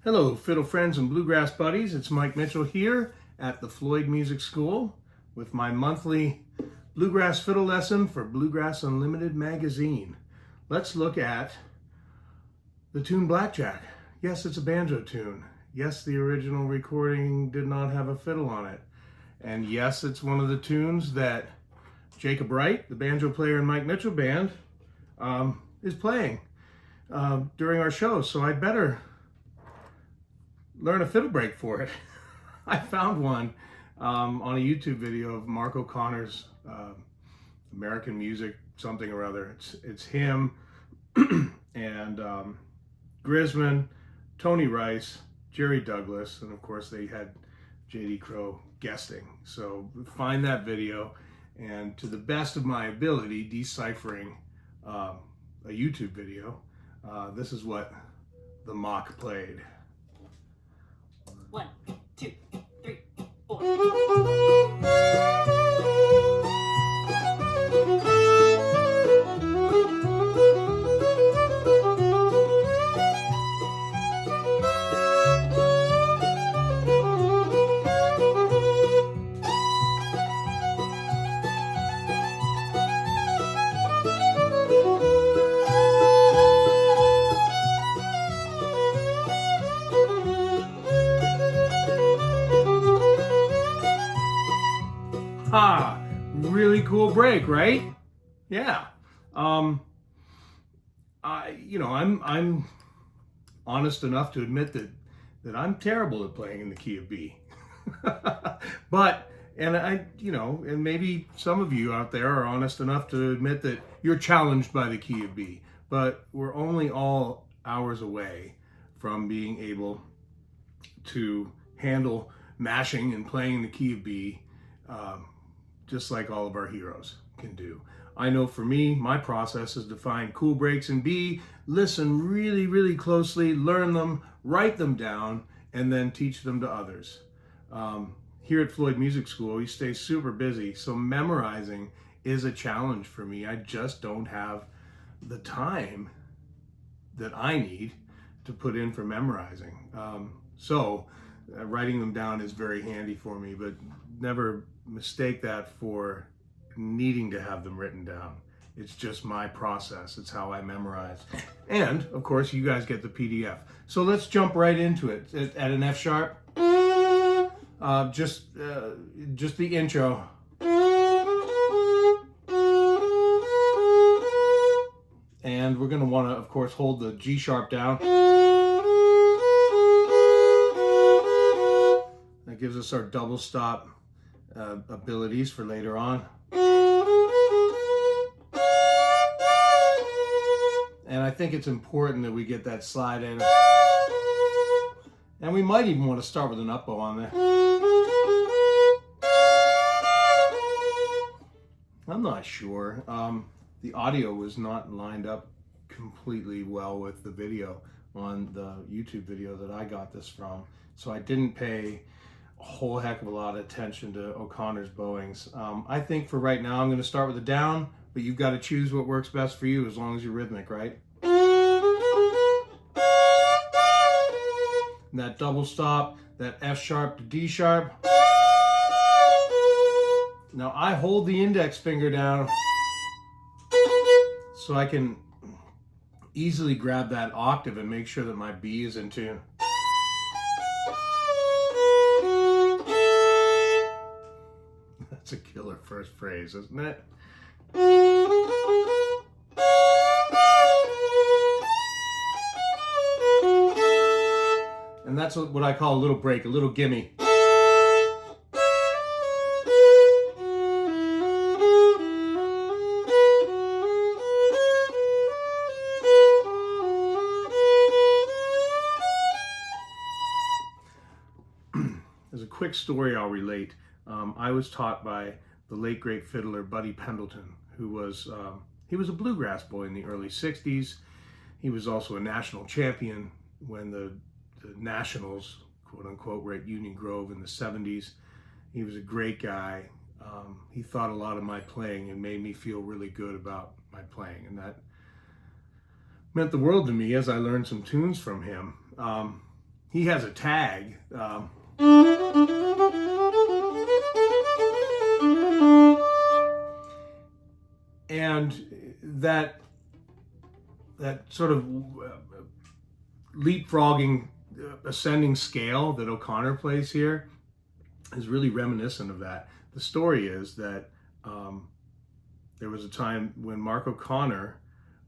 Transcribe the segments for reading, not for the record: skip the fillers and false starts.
Hello, fiddle friends and bluegrass buddies. It's Mike Mitchell here at the Floyd Music School with my monthly bluegrass fiddle lesson for Bluegrass Unlimited magazine. Let's look at the tune Blackjack. Yes, it's a banjo tune. Yes, the original recording did not have a fiddle on it. And yes, it's one of the tunes that Jacob Wright, the banjo player in Mike Mitchell Band, is playing during our show. So I'd better learn a fiddle break for it. I found one on a YouTube video of Mark O'Connor's American Music something or other. It's him and Grisman, Tony Rice, Jerry Douglas, and of course they had J.D. Crowe guesting. So find that video, and to the best of my ability deciphering a YouTube video, this is what the mock played. 1, 2, 3, 4. Ha! Really cool break, right? Yeah. I'm honest enough to admit that I'm terrible at playing in the key of B. And maybe some of you out there are honest enough to admit that you're challenged by the key of B. But we're only all hours away from being able to handle mashing and playing the key of B, just like all of our heroes can do. I know for me, my process is to find cool breaks in B, listen really, really closely, learn them, write them down, and then teach them to others. Here at Floyd Music School, we stay super busy, so memorizing is a challenge for me. I just don't have the time that I need to put in for memorizing. Writing them down is very handy for me, but never mistake that for needing to have them written down. It's just my process. It's how I memorize. And of course, you guys get the PDF. So let's jump right into it. At an F sharp, just the intro. And we're going to want to, of course, hold the G sharp down. That gives us our double stop abilities for later on. And I think it's important that we get that slide in. And we might even want to start with an up bow on there. I'm not sure. The audio was not lined up completely well with the video on the YouTube video that I got this from. So I didn't pay a whole heck of a lot of attention to O'Connor's bowings. I think for right now I'm going to start with a down, but you've got to choose what works best for you as long as you're rhythmic, right? And that double stop, that F sharp to D sharp. Now I hold the index finger down so I can easily grab that octave and make sure that my B is in tune. That's a killer first phrase, isn't it? And that's what I call a little break, a little gimme. There's a quick story I'll relate. I was taught by the late great fiddler Buddy Pendleton, who was he was a bluegrass boy in the early '60s. He was also a national champion when the Nationals, quote unquote, were at Union Grove in the '70s. He was a great guy. He thought a lot of my playing and made me feel really good about my playing, and that meant the world to me as I learned some tunes from him. he has a tag. And that sort of leapfrogging, ascending scale that O'Connor plays here is really reminiscent of that. The story is that there was a time when Mark O'Connor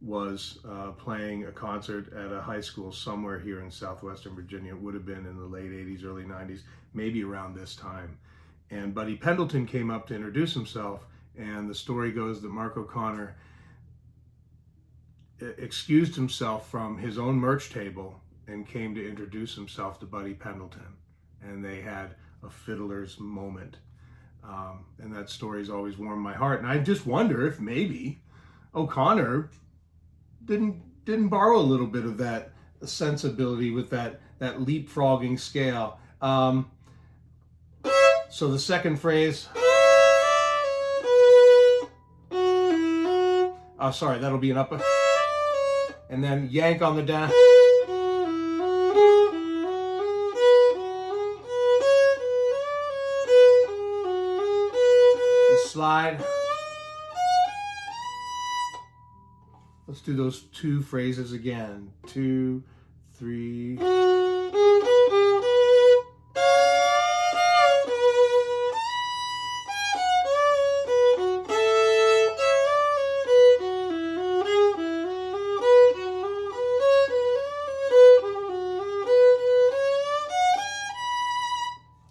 was playing a concert at a high school somewhere here in southwestern Virginia. It would have been in the late 80s, early 90s, maybe around this time. And Buddy Pendleton came up to introduce himself, and the story goes that Mark O'Connor excused himself from his own merch table and came to introduce himself to Buddy Pendleton. And they had a fiddler's moment. And that story's always warmed my heart. And I just wonder if maybe O'Connor didn't borrow a little bit of that sensibility with that leapfrogging scale. So the second phrase, sorry, that'll be an up, and then yank on the down. Slide. Let's do those two phrases again. 2, 3.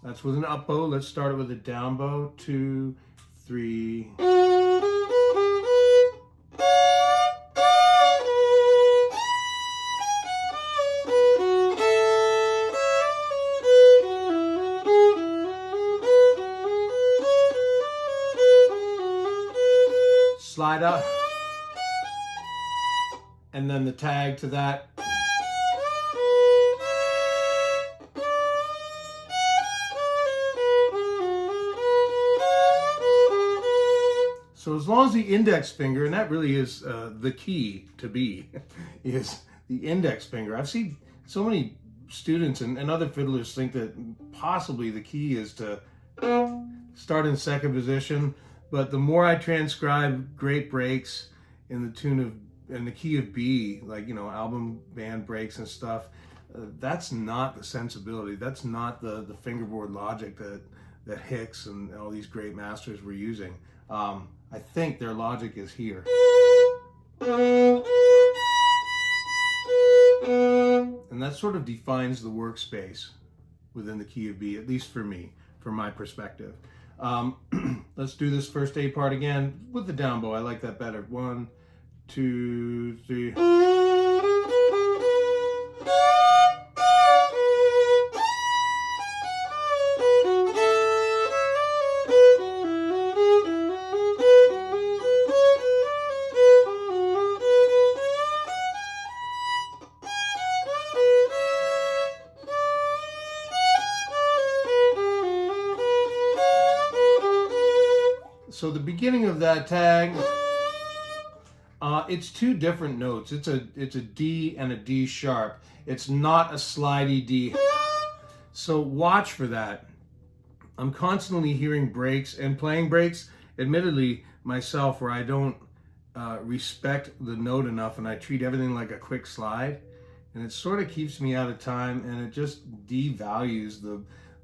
That's with an up bow. Let's start it with a down bow. 2, 3. Slide up, and then the tag to that. So as long as the index finger, and that really is the key to B, is the index finger. I've seen so many students and other fiddlers think that possibly the key is to start in second position. But the more I transcribe great breaks in the key of B, like, you know, album band breaks and stuff, that's not the sensibility. That's not the fingerboard logic that Hicks and all these great masters were using. I think their logic is here. And that sort of defines the workspace within the key of B, at least for me, from my perspective. Let's do this first A part again with the down bow. I like that better. 1, 2, 3. So the beginning of that tag, it's two different notes. It's a D and a D sharp. It's not a slidey D. So watch for that. I'm constantly hearing breaks and playing breaks, admittedly myself, where I don't respect the note enough and I treat everything like a quick slide. And it sort of keeps me out of time, and it just devalues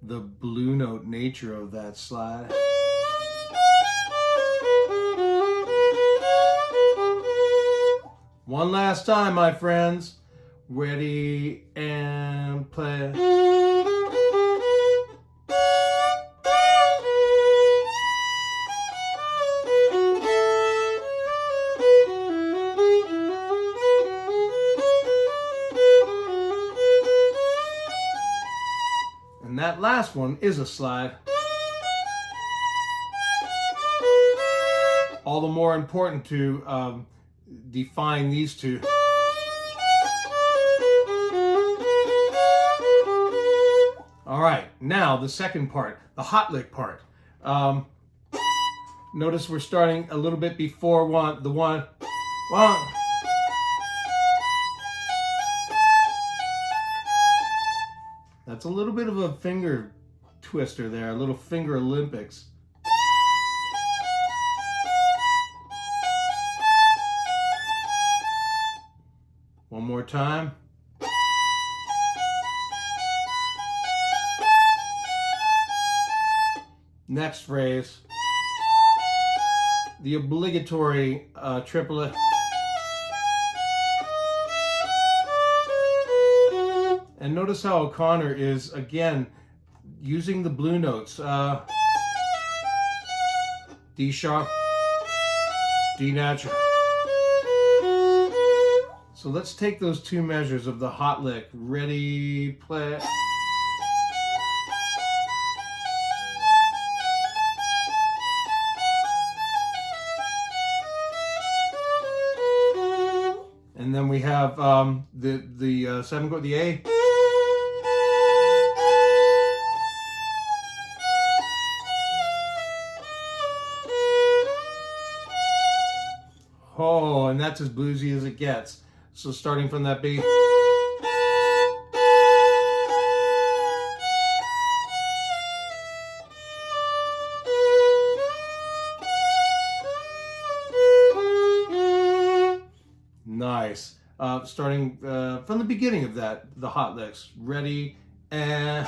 the blue note nature of that slide. One last time, my friends. Ready and play. And that last one is a slide. All the more important to define these two. All right, now the second part, the hot lick part. Notice we're starting a little bit before the one. That's a little bit of a finger twister there, a little finger Olympics. One more time. Next phrase, the obligatory triplet. And notice how O'Connor is, again, using the blue notes. D sharp, D natural. So let's take those two measures of the hot lick. Ready, play. And then we have the 7 chord, the A. Oh, and that's as bluesy as it gets. So starting from that B. Nice. Starting from the beginning of that, the hot licks. Ready, and...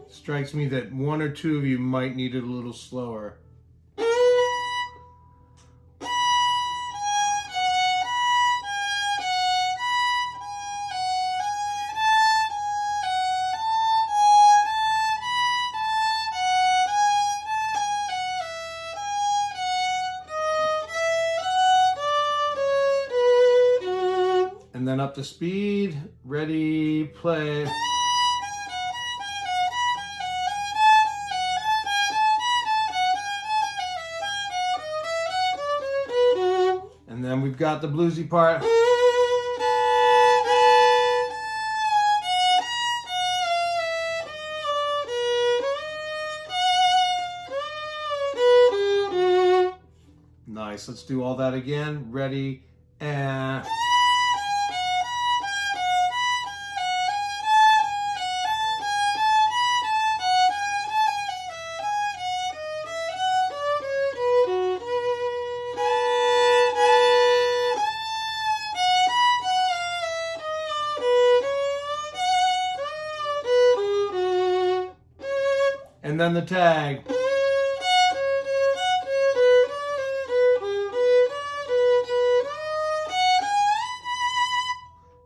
Strikes me that one or two of you might need it a little slower. And then up to speed. Ready, play. And then we've got the bluesy part. Nice. Let's do all that again. Ready, and... And then the tag.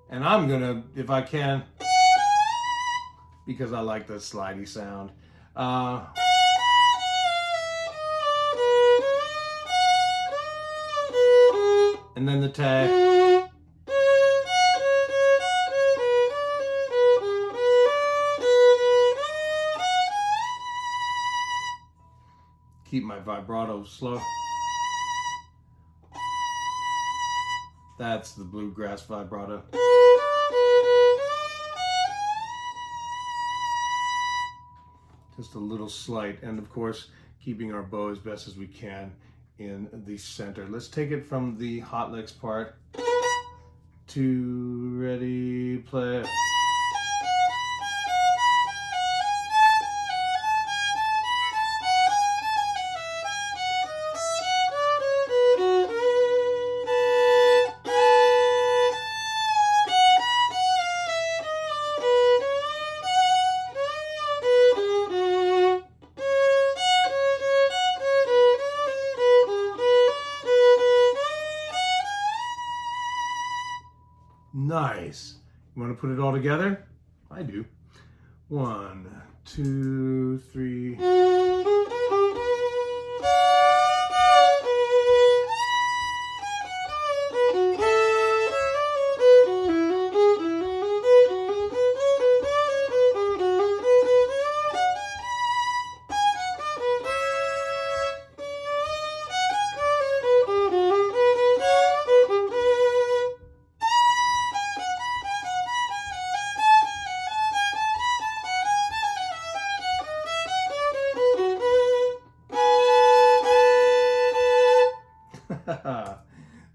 And I'm gonna, if I can, because I like the slidey sound. And then the tag. Keep my vibrato slow. That's the bluegrass vibrato. Just a little slight, and of course, keeping our bow as best as we can in the center. Let's take it from the hot licks part to ready, play. Nice. You want to put it all together? I do. 1, 2, 3.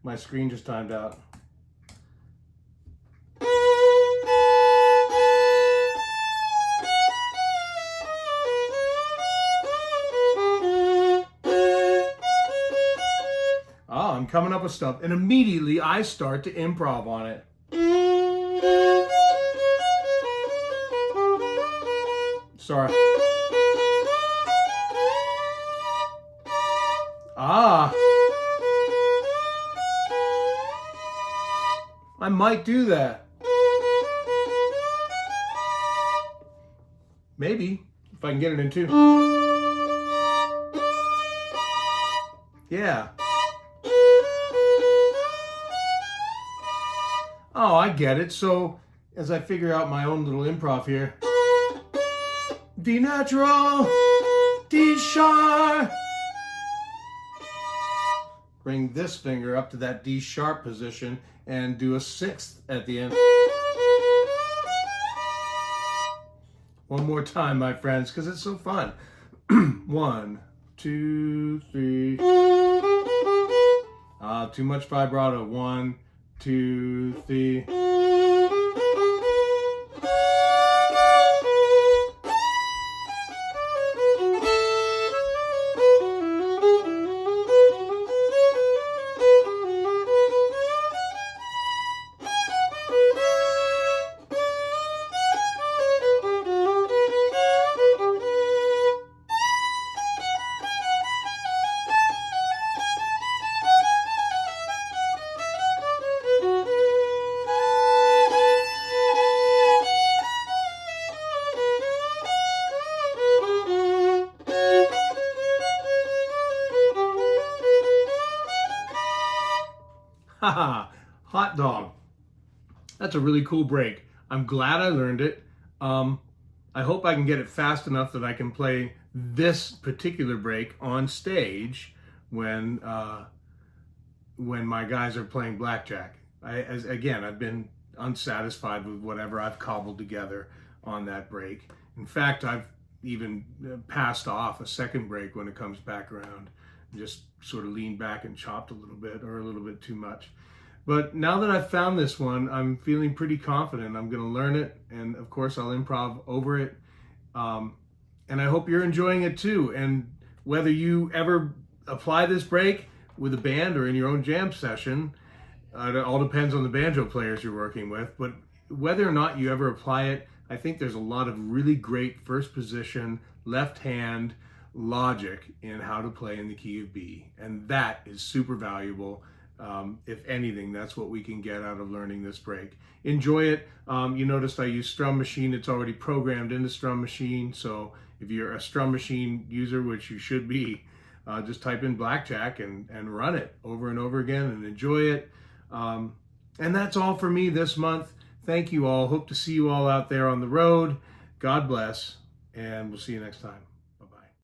My screen just timed out. Oh, I'm coming up with stuff, and immediately I start to improv on it. Sorry. Ah. I might do that. Maybe, if I can get it in tune. Yeah. Oh, I get it. So, as I figure out my own little improv here. D natural, D sharp. Bring this finger up to that D sharp position and do a sixth at the end. One more time, my friends, because it's so fun. 1, 2, 3. Too much vibrato. 1, 2, 3. Haha, hot dog. That's a really cool break. I'm glad I learned it. I hope I can get it fast enough that I can play this particular break on stage when my guys are playing blackjack. Again, I've been unsatisfied with whatever I've cobbled together on that break. In fact, I've even passed off a second break when it comes back around. Just sort of leaned back and chopped a little bit, or a little bit too much. But now that I've found this one, I'm feeling pretty confident. I'm going to learn it, and of course I'll improv over it. And I hope you're enjoying it too. And whether you ever apply this break with a band or in your own jam session, it all depends on the banjo players you're working with. But whether or not you ever apply it, I think there's a lot of really great first position, left hand logic in how to play in the key of B. And that is super valuable. If anything, that's what we can get out of learning this break. Enjoy it. You noticed I use Strum Machine. It's already programmed into Strum Machine. So if you're a Strum Machine user, which you should be, just type in Blackjack and run it over and over again and enjoy it. And that's all for me this month. Thank you all. Hope to see you all out there on the road. God bless, and we'll see you next time.